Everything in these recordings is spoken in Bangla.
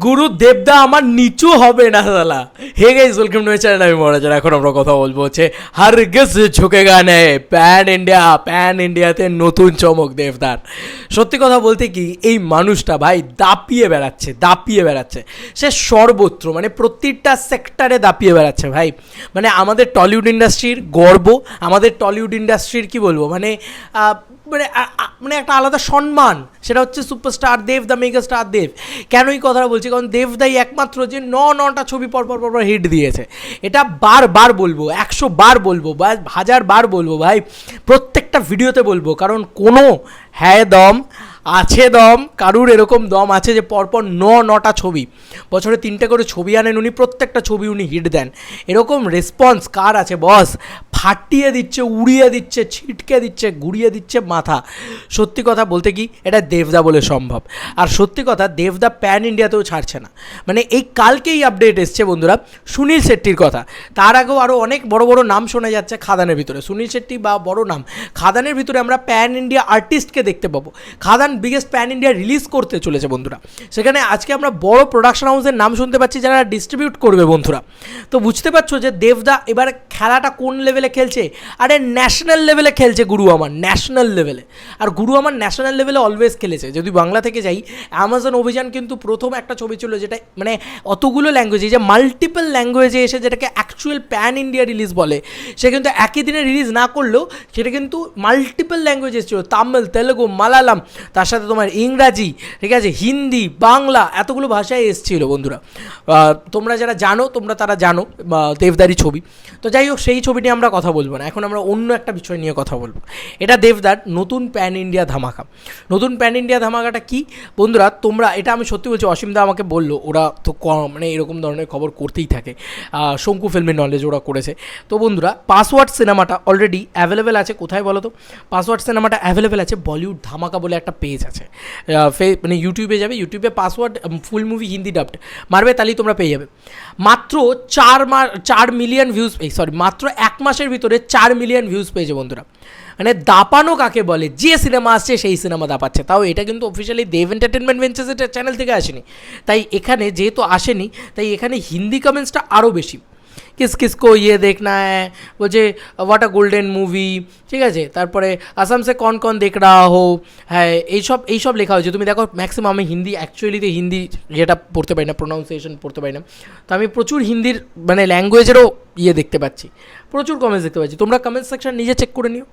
গুরু দেবদা আমার নিচু হবে না শালা। Hey guys, welcome to my channel. আমি মহারাজার। এখন আমরা কথা বলবো হচ্ছে হারগিজ ঝুঁকেগা নে, প্যান ইন্ডিয়াতে নতুন চমক দেবদার। সত্যি কথা বলতে কি, এই মানুষটা ভাই দাপিয়ে বেড়াচ্ছে সে সর্বত্র, মানে প্রত্যেকটা সেক্টরে দাপিয়ে বেড়াচ্ছে ভাই। মানে আমাদের টলিউড ইন্ডাস্ট্রির গর্ব, আমাদের টলিউড ইন্ডাস্ট্রির কি বলবো, মানে মানে একটা আলাদা সম্মান, সেটা হচ্ছে superstar Dev, the mega star Dev. কেন এই কথাটা বলছি? কারণ দেবদাই একমাত্র যে নটা ছবি পর হিট দিয়েছে। এটা বারবার বলবো, 100 বার বলবো বা 1000 বার বলবো ভাই, প্রত্যেকটা ভিডিওতে বলবো। কারণ কোনো দম আছে, কারুর এরকম দম আছে যে পরপর নটা ছবি, বছরে 3টে করে ছবি আনেন উনি, প্রত্যেকটা ছবি উনি হিট দেন। এরকম রেসপন্স কার আছে বস? ফাটিয়ে দিচ্ছে, উড়িয়ে দিচ্ছে, ছিটকে দিচ্ছে, ঘুরিয়ে দিচ্ছে মাথা। সত্যি কথা বলতে কি, এটা দেবদা বলে সম্ভব। আর সত্যি কথা, দেবদা প্যান ইন্ডিয়াতেও ছাড়ছে না। মানে এই কালকেই আপডেট এসছে বন্ধুরা সুনীল শেট্টির কথা। তার আগেও আরও অনেক বড় বড় নাম শোনা যাচ্ছে খাদানের ভিতরে। সুনীল শেট্টি বা বড় নাম, খাদানের ভিতরে আমরা প্যান ইন্ডিয়া আর্টিস্টকে দেখতে পাবো। খাদান বিগেস্ট প্যান ইন্ডিয়া রিলিজ করতে চলেছে বন্ধুরা। সেখানে আজকে আমরা বড় প্রোডাকশন হাউসের নাম শুনতে পাচ্ছি যারা ডিস্ট্রিবিউট করবে বন্ধুরা। তো বুঝতে পারছো যে দেবদা এবার খেলাটা কোন লেভেলে খেলছে। আরে ন্যাশনাল লেভেলে খেলছে গুরু আমার, ন্যাশনাল লেভেলে। আর গুরু আমার ন্যাশনাল লেভেলে অলওয়েজ খেলেছে। যদি বাংলা থেকে যাই, অ্যামাজন অভিযান কিন্তু প্রথম একটা ছবি ছিল যেটা মানে অতগুলো ল্যাঙ্গুয়েজে, যে মাল্টিপল ল্যাঙ্গুয়েজে এসে যেটাকে অ্যাকচুয়াল প্যান ইন্ডিয়া রিলিজ বলে, সে কিন্তু একই দিনে রিলিজ না করলেও সেটা কিন্তু মাল্টিপল ল্যাঙ্গুয়েজে ছিল। তামিল, তেলেগু, মালায়ালাম, তার সাথে তোমার ইংরাজি, ঠিক আছে, হিন্দি, বাংলা, এতগুলো ভাষায় এসেছিলো বন্ধুরা। তোমরা যারা জানো, তারা জানো দেবদারি ছবি। তো যাই হোক, সেই ছবিটি আমরা কথা বলবো না, এখন আমরা অন্য একটা বিষয় নিয়ে কথা বলবো। এটা দেবদার নতুন প্যান ইন্ডিয়া ধামাকা। নতুন প্যান ইন্ডিয়া ধামাকাটা কি বন্ধুরা? তোমরা, এটা আমি সত্যি বলছি, অসীমদা আমাকে বললো, ওরা তো মানে এরকম ধরনের খবর করতেই থাকে, শঙ্কু ফিল্মের নলেজ ওরা করেছে। তো বন্ধুরা, পাসওয়ার্ড সিনেমাটা অলরেডি অ্যাভেলেবেল আছে। কোথায় বলো তো? পাসওয়ার্ড সিনেমাটা অ্যাভেলেবেল আছে বলিউড ধামাকা বলে একটা পেজ আছে, মানে ইউটিউবে যাবে, ইউটিউবে password full movie Hindi dubbed মারবে, তাহলেই তোমরা পেয়ে যাবে। মাত্র 4 মিলিয়ন ভিউজ, মাত্র 1 মাসের ভিতরে 4 মিলিয়ন ভিউজ পেয়েছে বন্ধুরা। মানে দাপানো কাকে বলে? যে সিনেমা আসছে সেই সিনেমা দাপাচ্ছে। তাও এটা কিন্তু অফিসিয়ালি দেব এন্টারটেনমেন্ট ভেঞ্চার্স চ্যানেল থেকে আসেনি, তাই এখানে যেহেতু আসেনি, তাই এখানে হিন্দি কমেন্টসটা আরও বেশি। किसको ये देखना है, বলছে হোয়াট আ গোল্ডেন মুভি, ঠিক আছে। তারপরে আসাম সে কন কন দেখ রাহা হো, হ্যাঁ, এইসব লেখা হয়েছে। তুমি দেখো, ম্যাক্সিমাম আমি হিন্দি, অ্যাকচুয়ালিতে হিন্দি যেটা পড়তে পারি না, প্রোনাউন্সিয়েশন পড়তে পারি না, তো আমি প্রচুর হিন্দির মানে ল্যাঙ্গুয়েজেরও দেখতে পাচ্ছি, প্রচুর কমেন্টস দেখতে পাচ্ছি। তোমরা কমেন্ট সেকশন নিজে চেক করে নিও।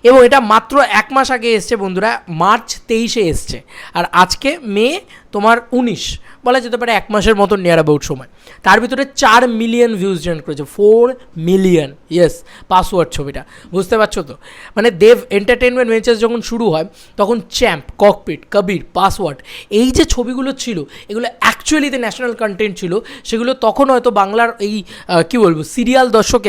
এবং এটা মাত্র 1 মাস আগে এসছে বন্ধুরা, মার্চ 23-এ এসছে। আর আজকে মে তোমার 19, বলা যেতে পারে 1 মাসের মতো নিয়ার অ্যাবাউট সময়। তার ভিতরে 4 মিলিয়ন ভিউজ জেনারেট করেছে, 4 মিলিয়ন। ইয়েস, পাসওয়ার্ড ছবিটা, বুঝতে পারছো তো? মানে দেব এন্টারটেনমেন্ট ভেঞ্চার্স যখন শুরু হয়, তখন চ্যাম্প, ককপিট, কবির, পাসওয়ার্ড, এই যে ছবিগুলো ছিল, এগুলো অ্যাকচুয়ালিতে ন্যাশনাল কন্টেন্ট ছিল। সেগুলো তখন হয়তো বাংলার এই কী বলবো, সিরিয়াল দর্শক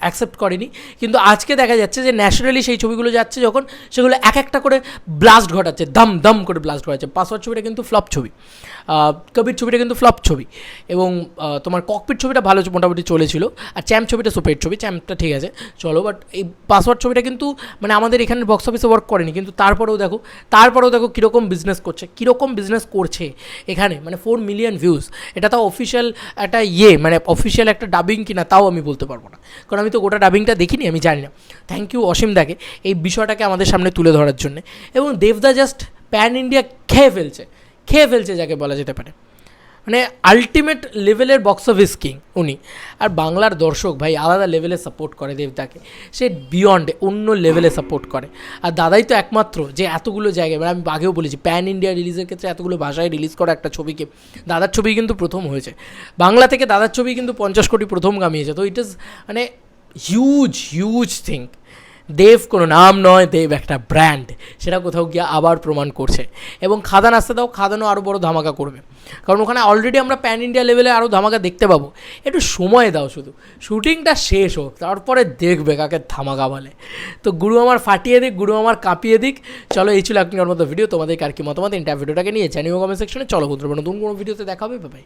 অ্যাকসেপ্ট করেনি, কিন্তু আজকে দেখা যাচ্ছে যে ন্যাশনালি সেই ছবিগুলো যাচ্ছে যখন, সেগুলো এক একটা করে ব্লাস্ট ঘটাচ্ছে, দম করে ব্লাস্ট ঘটাচ্ছে। পাসওয়ার্ড ছবিটা কিন্তু ফ্লপ ছবি, কবির ছবিটা কিন্তু ফ্লপ ছবি, এবং তোমার ককপিট ছবিটা ভালো মোটামুটি চলেছিল, আর চ্যাম্প ছবিটা সুপারহিট ছবি, চ্যাম্পটা ঠিক আছে চলো, বাট এই পাসওয়ার্ড ছবিটা কিন্তু মানে আমাদের এখানে বক্স অফিসে ওয়ার্ক করেনি। কিন্তু তারপরেও দেখো কীরকম বিজনেস করছে এখানে, মানে 4 মিলিয়ন ভিউজ। এটা তাও অফিসিয়াল একটা মানে অফিসিয়াল একটা ডাবিং কিনা তাও আমি বলতে পারবো না, কারণ আমি তো গোটা ডাবিংটা দেখিনি, আমি জানি না। থ্যাংক ইউ অসীম দাকে এই বিষয়টাকে আমাদের সামনে তুলে ধরার জন্য। এবং দেবদা জাস্ট প্যান ইন্ডিয়া খেয়ে ফেলছে যাকে বলা যেতে পারে, মানে আলটিমেট লেভেলের বক্স অফিস কিং উনি। আর বাংলার দর্শক ভাই আলাদা লেভেলে সাপোর্ট করে দেবদাকে, সে বিয়ন্ড অন্য লেভেলে সাপোর্ট করে। আর দাদাই তো একমাত্র যে এতগুলো জায়গায়, মানে আমি আগেও বলেছি, প্যান ইন্ডিয়া রিলিজের ক্ষেত্রে এতগুলো ভাষায় রিলিজ করা একটা ছবিকে, দাদার ছবি কিন্তু প্রথম হয়েছে বাংলা থেকে, দাদার ছবি কিন্তু 50 কোটি প্রথম কামিয়েছে। তো ইট ইজ মানে হিউজ থিং। দেব কোনো নাম নয়, দেব একটা ব্র্যান্ড, সেটা কোথাও গিয়ে আবার প্রমাণ করছে। এবং খাদান আসতে দাও, খাদানও আরও বড় ধামাকা করবে, কারণ ওখানে অলরেডি আমরা প্যান ইন্ডিয়া লেভেলে আরও ধামাকা দেখতে পাবো। একটু সময় দাও, শুধু শুটিংটা শেষ হোক, তারপরে দেখবে কাকে ধামাকা বলে। তো গুরু আমার ফাটিয়ে দিক, গুরু আমার কাঁপিয়ে দিক। চলো, এই ছিল এখনকার মতো ভিডিও। তোমাদের আর কি মতামত ভিডিওটাকে নিয়ে জানিও কমেন্ট সেকশনে। চলো বন্ধুরা, নতুন কোনো ভিডিওতে দেখা হবে, বাই।